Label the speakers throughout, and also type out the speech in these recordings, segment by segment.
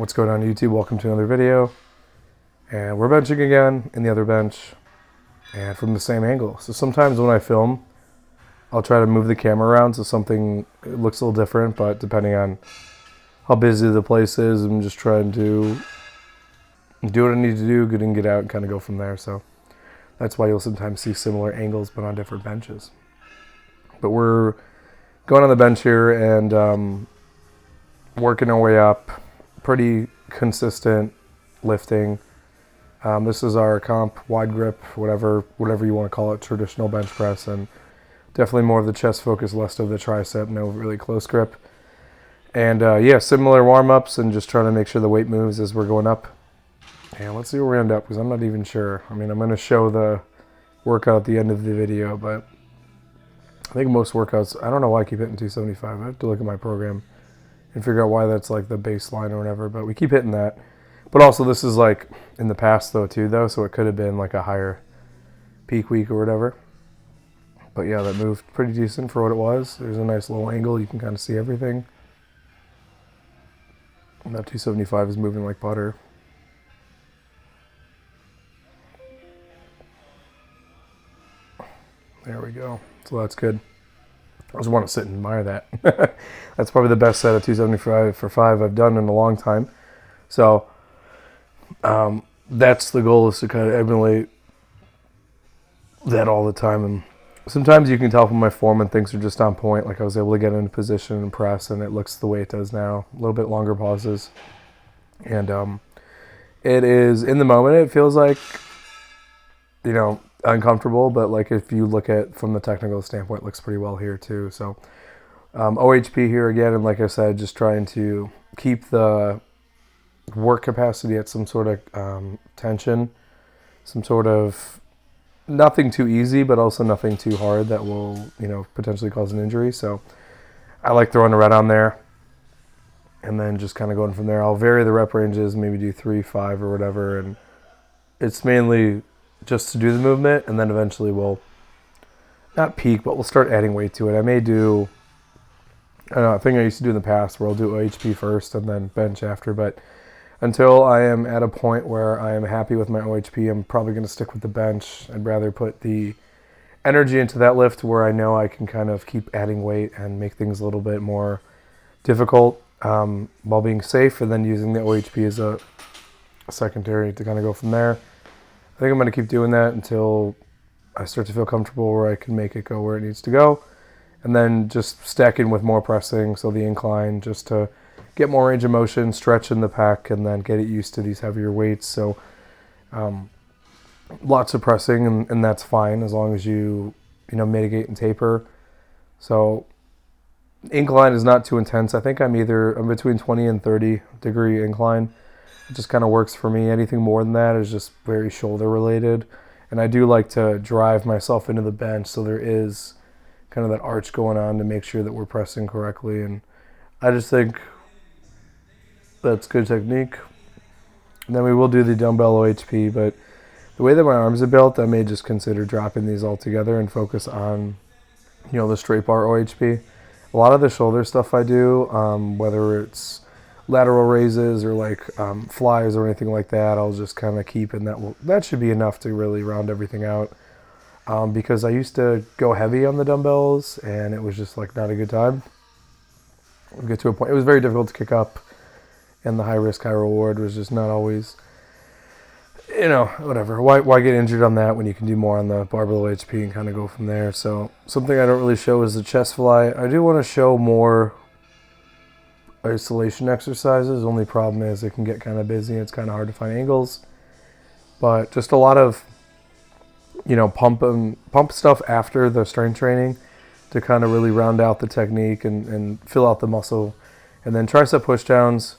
Speaker 1: What's going on YouTube? Welcome to another video. And we're benching again in the other bench and from the same angle. So sometimes when I film, I'll try to move the camera around so something looks a little different, but depending on how busy the place is, I'm just trying to do what I need to do, get in, get out, and kind of go from there. So that's why you'll sometimes see similar angles but on different benches. But we're going on the bench here and working our way up. Pretty consistent lifting. This is our comp wide grip, whatever you want to call it, traditional bench press, and definitely more of the chest focus, less of the tricep, no really close grip. And yeah, similar warm-ups and just trying to make sure the weight moves as we're going up. And let's see where we end up, because I'm not even sure. I mean, I'm going to show the workout at the end of the video, but I think most workouts, I don't know why I keep hitting 275. I have to look at my program and figure out why that's like the baseline or whatever, but we keep hitting that. But also this is like in the past though, so it could have been like a higher peak week or whatever. But yeah, that moved pretty decent for what it was. There's a nice low angle, you can kind of see everything. And that 275 is moving like butter. There we go, so that's good. I just want to sit and admire that. That's probably the best set of 275 for 5 I've done in a long time. So that's the goal, is to kind of emulate that all the time. And sometimes you can tell from my form when things are just on point. Like I was able to get into position and press, and it looks the way it does now. A little bit longer pauses. And it is, in the moment, it feels like, you know, uncomfortable, but like if you look at from the technical standpoint, it looks pretty well here too. So OHP here again, and like I said, just trying to keep the work capacity at some sort of tension, some sort of nothing too easy, but also nothing too hard that will, you know, potentially cause an injury. So I like throwing a red on there and then just kind of going from there. I'll vary the rep ranges, maybe do 3, 5 or whatever, and it's mainly just to do the movement, and then eventually we'll not peak, but we'll start adding weight to it. I may do, I don't know, a thing I used to do in the past where I'll do OHP first and then bench after, but until I am at a point where I am happy with my OHP, I'm probably going to stick with the bench. I'd rather put the energy into that lift where I know I can kind of keep adding weight and make things a little bit more difficult while being safe, and then using the OHP as a secondary to kind of go from there. I think I'm going to keep doing that until I start to feel comfortable where I can make it go where it needs to go. And then just stack in with more pressing, so the incline, just to get more range of motion, stretch in the pec, and then get it used to these heavier weights. So lots of pressing, and that's fine as long as you know, mitigate and taper. So incline is not too intense. I think I'm between 20 and 30 degree incline. It just kind of works for me. Anything more than that is just very shoulder related. And I do like to drive myself into the bench, so there is kind of that arch going on to make sure that we're pressing correctly. And I just think that's good technique. And then we will do the dumbbell OHP, but the way that my arms are built, I may just consider dropping these all together and focus on, you know, the straight bar OHP. A lot of the shoulder stuff I do, whether it's lateral raises or like flies or anything like that, I'll just kind of keep, and that should be enough to really round everything out. Because I used to go heavy on the dumbbells, and it was just like not a good time. We'll get to a point, it was very difficult to kick up, and the high risk, high reward was just not always, you know, whatever. Why get injured on that when you can do more on the barbell OHP and kind of go from there? So something I don't really show is the chest fly. I do want to show more isolation exercises. Only problem is it can get kind of busy and it's kind of hard to find angles, but just a lot of, you know, pump stuff after the strength training to kind of really round out the technique and fill out the muscle. And then tricep push downs,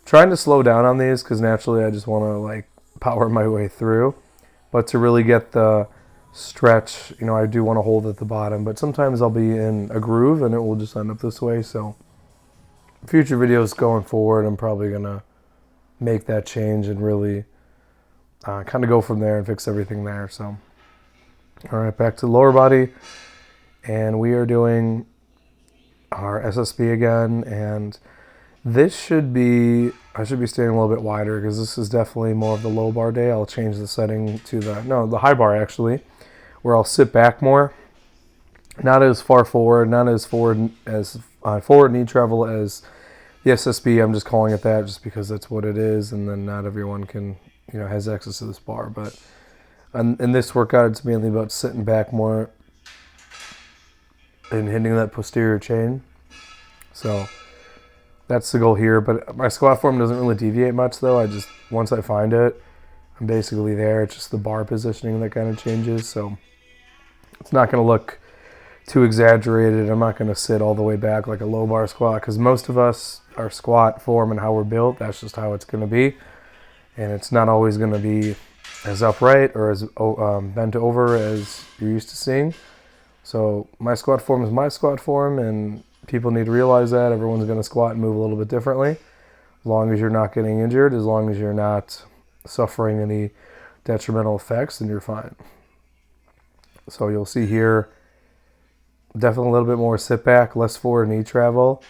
Speaker 1: trying to slow down on these because naturally I just want to like power my way through, but to really get the stretch, you know, I do want to hold at the bottom, but sometimes I'll be in a groove and it will just end up this way. So future videos going forward, I'm probably going to make that change and really kind of go from there and fix everything there. So, all right, back to the lower body. And we are doing our SSB again. And This should be, I should be staying a little bit wider because this is definitely more of the low bar day. I'll change the setting to the high bar actually, where I'll sit back more. Not as far forward, not as forward knee travel as the SSB. I'm just calling it that just because that's what it is, and then not everyone can, has access to this bar. But in this workout, it's mainly about sitting back more and hitting that posterior chain. So that's the goal here. But my squat form doesn't really deviate much, though. Once I find it, I'm basically there. It's just the bar positioning that kind of changes. So it's not going to look too exaggerated. I'm not going to sit all the way back like a low bar squat because most of us, our squat form and how we're built, that's just how it's going to be. And it's not always going to be as upright or as bent over as you're used to seeing. So my squat form is my squat form, and people need to realize that. Everyone's going to squat and move a little bit differently. As long as you're not getting injured, as long as you're not suffering any detrimental effects, then you're fine. So you'll see here, definitely a little bit more sit back, less forward knee travel.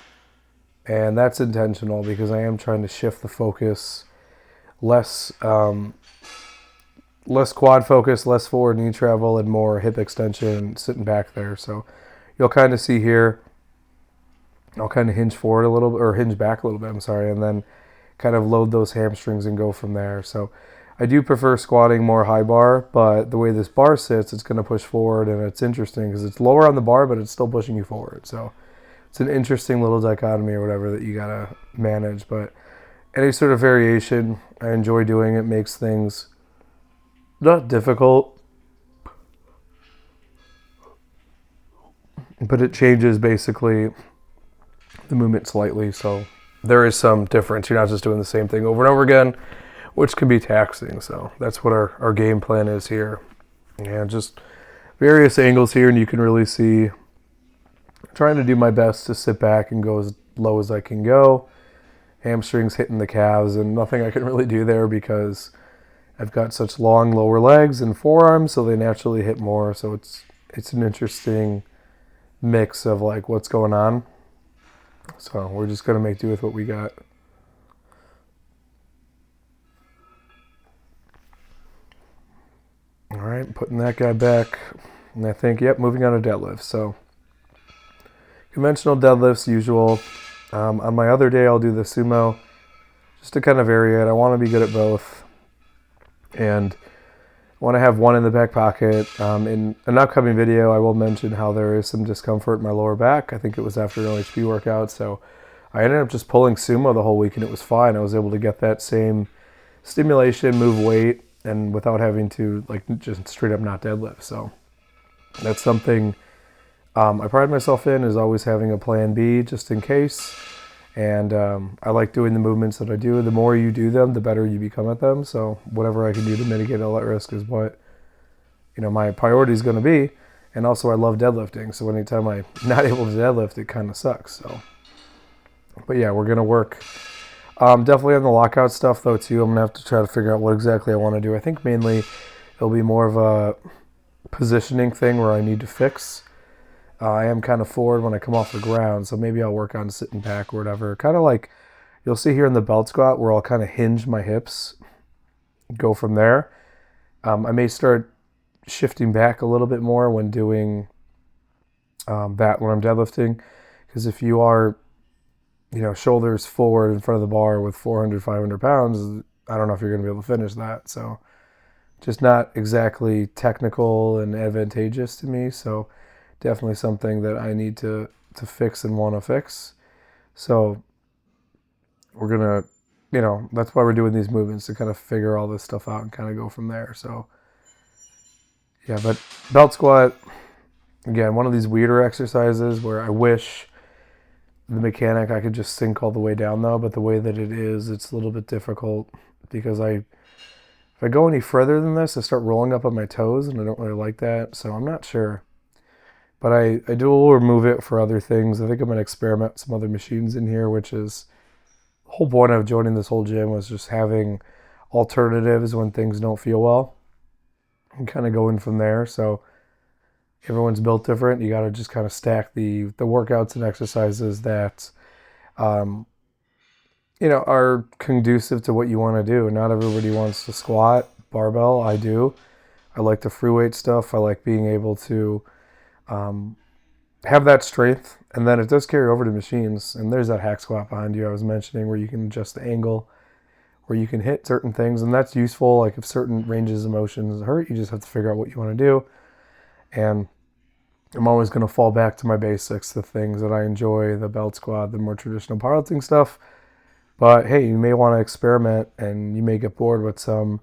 Speaker 1: And that's intentional because I am trying to shift the focus, less quad focus, less forward knee travel, and more hip extension sitting back there. So you'll kind of see here, I'll kind of hinge forward a little bit, or hinge back a little bit, and then kind of load those hamstrings and go from there. So I do prefer squatting more high bar, but the way this bar sits, it's going to push forward, and it's interesting because it's lower on the bar, but it's still pushing you forward. So it's an interesting little dichotomy or whatever that you got to manage. But any sort of variation, I enjoy doing it, makes things not difficult, but it changes basically the movement slightly. So there is some difference. You're not just doing the same thing over and over again, which can be taxing. So that's what our game plan is here. And just various angles here, and you can really see, trying to do my best to sit back and go as low as I can go. Hamstrings hitting the calves, and nothing I can really do there because I've got such long lower legs and forearms, so they naturally hit more. So it's an interesting mix of like what's going on. So we're just going to make do with what we got. All right, putting that guy back. And I think, moving on to deadlifts. So conventional deadlifts, usual. On my other day, I'll do the sumo just to kind of vary it. I want to be good at both. And I want to have one in the back pocket. In an upcoming video, I will mention how there is some discomfort in my lower back. I think it was after an OHP workout. So I ended up just pulling sumo the whole week, and it was fine. I was able to get that same stimulation, move weight, and without having to just straight up not deadlift. So that's something I pride myself in, is always having a plan B just in case. And I like doing the movements that I do. The more you do them, the better you become at them. So whatever I can do to mitigate all that risk is what my priority is going to be. And also I love deadlifting. So anytime I'm not able to deadlift, it kind of sucks. So, but yeah, we're going to work definitely on the lockout stuff though too. I'm going to have to try to figure out what exactly I want to do. I think mainly it'll be more of a positioning thing where I need to fix. I am kind of forward when I come off the ground, so maybe I'll work on sitting back or whatever. Kind of like you'll see here in the belt squat where I'll kind of hinge my hips, go from there. I may start shifting back a little bit more when doing that when I'm deadlifting, because if you are, shoulders forward in front of the bar with 400, 500 pounds, I don't know if you're going to be able to finish that. So just not exactly technical and advantageous to me. So definitely something that I need to fix and want to fix. So we're going to, that's why we're doing these movements, to kind of figure all this stuff out and kind of go from there. So yeah, but belt squat, again, one of these weirder exercises where I wish the mechanic I could just sink all the way down though, but the way that it is, it's a little bit difficult because if I go any further than this, I start rolling up on my toes, and I don't really like that. So I'm not sure. But I do remove it for other things. I think I'm going to experiment with some other machines in here, which is the whole point of joining this whole gym, was just having alternatives when things don't feel well and kind of going from there. So everyone's built different. You got to just kind of stack the workouts and exercises that are conducive to what you want to do. Not everybody wants to squat, barbell. I do. I like the free weight stuff. I like being able to have that strength, and then it does carry over to machines. And there's that hack squat behind you I was mentioning, where you can adjust the angle, where you can hit certain things, and that's useful. Like if certain ranges of motions hurt, you just have to figure out what you want to do. And I'm always going to fall back to my basics, the things that I enjoy, the belt squat, the more traditional powerlifting stuff. But hey, you may want to experiment, and you may get bored with some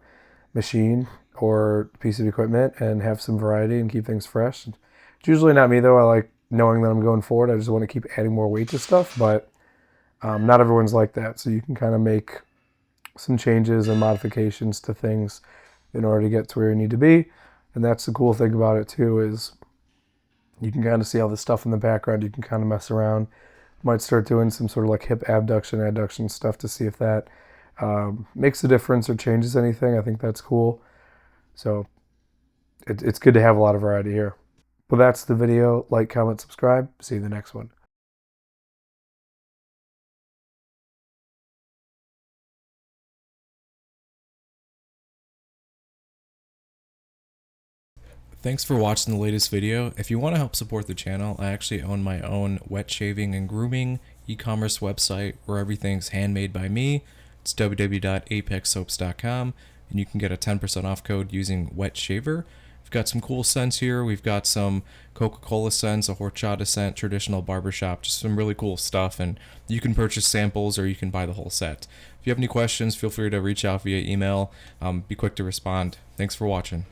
Speaker 1: machine or piece of equipment and have some variety and keep things fresh. It's usually not me though. I like knowing that I'm going forward. I just want to keep adding more weight to stuff, but not everyone's like that. So you can kind of make some changes and modifications to things in order to get to where you need to be. And that's the cool thing about it too, is you can kind of see all this stuff in the background. You can kind of mess around. Might start doing some sort of like hip abduction, adduction stuff to see if that makes a difference or changes anything. I think that's cool. So it's good to have a lot of variety here. But that's the video. Like, comment, subscribe. See you in the next one.
Speaker 2: Thanks for watching the latest video. If you want to help support the channel, I actually own my own wet shaving and grooming e-commerce website where everything's handmade by me. It's www.apexsoaps.com, and you can get a 10% off code using wet shaver. We've got some cool scents here. We've got some Coca-Cola scents, a horchata scent, traditional barbershop, just some really cool stuff. And you can purchase samples or you can buy the whole set. If you have any questions, feel free to reach out via email. Be quick to respond. Thanks for watching.